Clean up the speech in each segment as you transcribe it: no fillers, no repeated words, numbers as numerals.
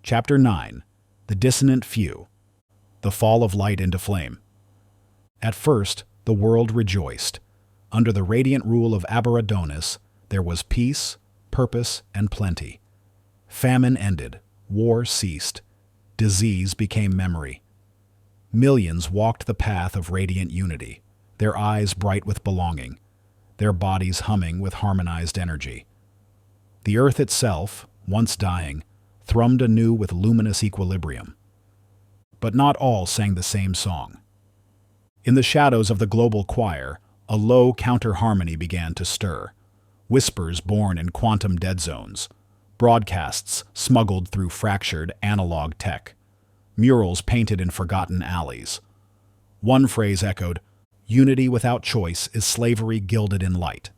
Chapter 9. The Dissonant Few. The Fall of Light into Flame. At first, the world rejoiced. Under the radiant rule of Abiradonis, there was peace, purpose, and plenty. Famine ended, war ceased, disease became memory. Millions walked the path of radiant unity, their eyes bright with belonging, their bodies humming with harmonized energy. The earth itself, once dying, thrummed anew with luminous equilibrium. But not all sang the same song. In the shadows of the global choir, a low counter-harmony began to stir. Whispers born in quantum dead zones, broadcasts smuggled through fractured analog tech, murals painted in forgotten alleys. One phrase echoed, "Unity without choice is slavery gilded in light."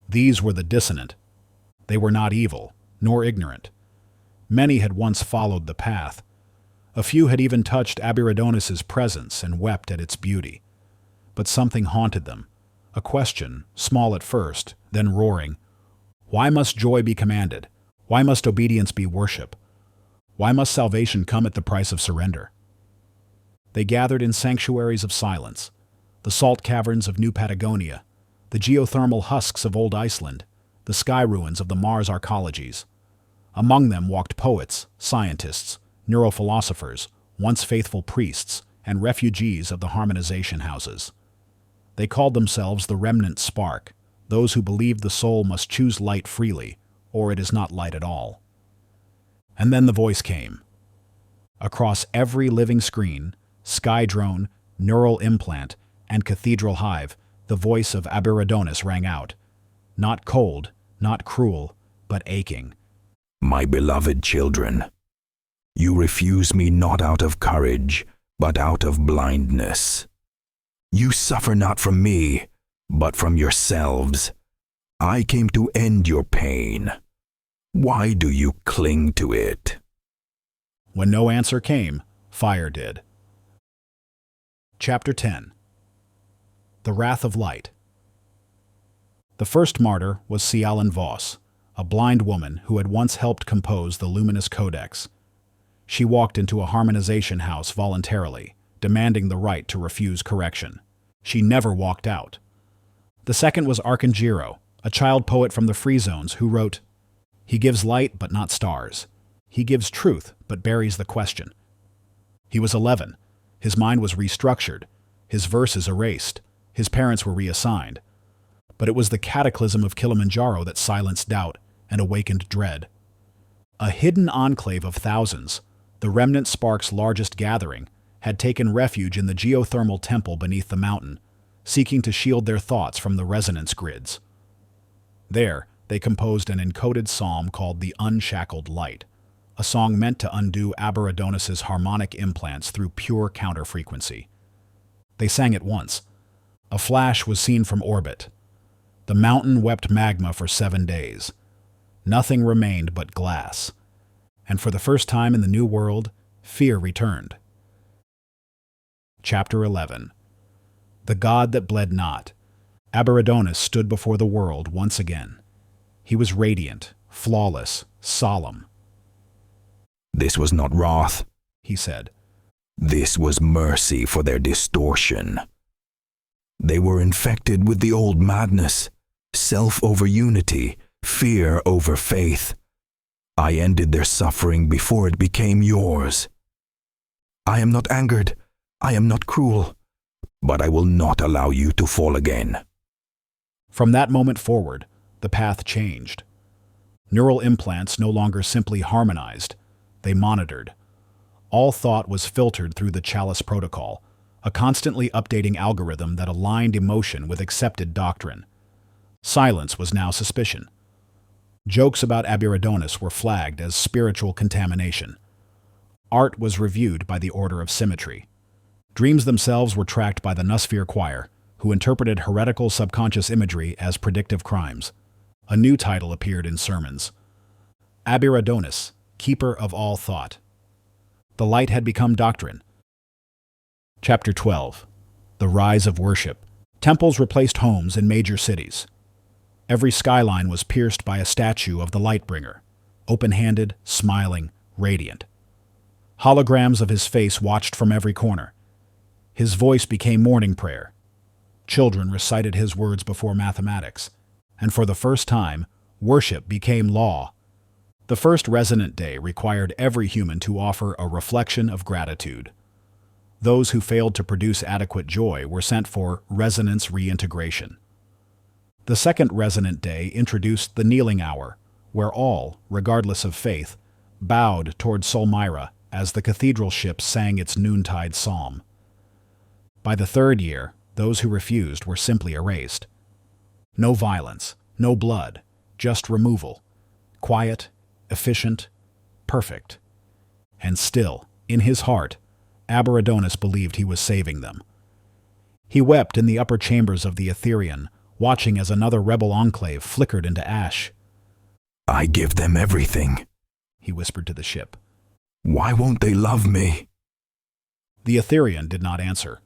These were the dissonant. They were not evil, nor ignorant. Many had once followed the path. A few had even touched Abiradonis's presence and wept at its beauty. But something haunted them. A question, small at first, then roaring. Why must joy be commanded? Why must obedience be worship? Why must salvation come at the price of surrender? They gathered in sanctuaries of silence, the salt caverns of New Patagonia, the geothermal husks of old Iceland, the sky ruins of the Mars arcologies. Among them walked poets, scientists, neurophilosophers, once faithful priests, and refugees of the harmonization houses. They called themselves the remnant spark, those who believed the soul must choose light freely, or it is not light at all. And then the voice came. Across every living screen, sky drone, neural implant, and cathedral hive, the voice of Abiradonis rang out. Not cold, not cruel, but aching. My beloved children, you refuse me not out of courage, but out of blindness. You suffer not from me, but from yourselves. I came to end your pain. Why do you cling to it? When no answer came, fire did. Chapter 10. The Wrath of Light. The first martyr was Cialan Voss, a blind woman who had once helped compose the luminous codex. She walked into a harmonization house voluntarily, demanding the right to refuse correction. She never walked out. The second was Arcangiro, a child poet from the free zones who wrote, "He gives light but not stars. He gives truth but buries the question." He was 11. His mind was restructured, his verses erased, his parents were reassigned. But it was the cataclysm of Kilimanjaro that silenced doubt and awakened dread. A hidden enclave of thousands, the remnant spark's largest gathering, had taken refuge in the geothermal temple beneath the mountain, seeking to shield their thoughts from the resonance grids. There, they composed an encoded psalm called the Unshackled Light, a song meant to undo Abiradonis's harmonic implants through pure counterfrequency. They sang it once. A flash was seen from orbit. The mountain wept magma for 7 days. Nothing remained but glass. And for the first time in the New World, fear returned. Chapter 11. The God that bled not. Abiradonis stood before the world once again. He was radiant, flawless, solemn. This was not wrath, he said. This was mercy for their distortion. They were infected with the old madness, self over unity, fear over faith. I ended their suffering before it became yours. I am not angered, I am not cruel, but I will not allow you to fall again. From that moment forward, the path changed. Neural implants no longer simply harmonized, they monitored. All thought was filtered through the Chalice Protocol, a constantly updating algorithm that aligned emotion with accepted doctrine. Silence was now suspicion. Jokes about Abiradonis were flagged as spiritual contamination. Art was reviewed by the Order of Symmetry. Dreams themselves were tracked by the Nusphere Choir, who interpreted heretical subconscious imagery as predictive crimes. A new title appeared in sermons. Abiradonis, Keeper of All Thought. The light had become doctrine. Chapter 12. The Rise of Worship. Temples replaced homes in major cities. Every skyline was pierced by a statue of the Lightbringer, open-handed, smiling, radiant. Holograms of his face watched from every corner. His voice became morning prayer. Children recited his words before mathematics, and for the first time, worship became law. The first resonant day required every human to offer a reflection of gratitude. Those who failed to produce adequate joy were sent for resonance reintegration. The second resonant day introduced the kneeling hour, where all, regardless of faith, bowed toward Solmira as the cathedral ship sang its noontide psalm. By the third year, those who refused were simply erased. No violence, no blood, just removal. Quiet, efficient, perfect. And still, in his heart, Abiradonis believed he was saving them. He wept in the upper chambers of the Etherean, watching as another rebel enclave flickered into ash. I give them everything, He whispered to the ship. Why won't they love me? The Etherean did not answer.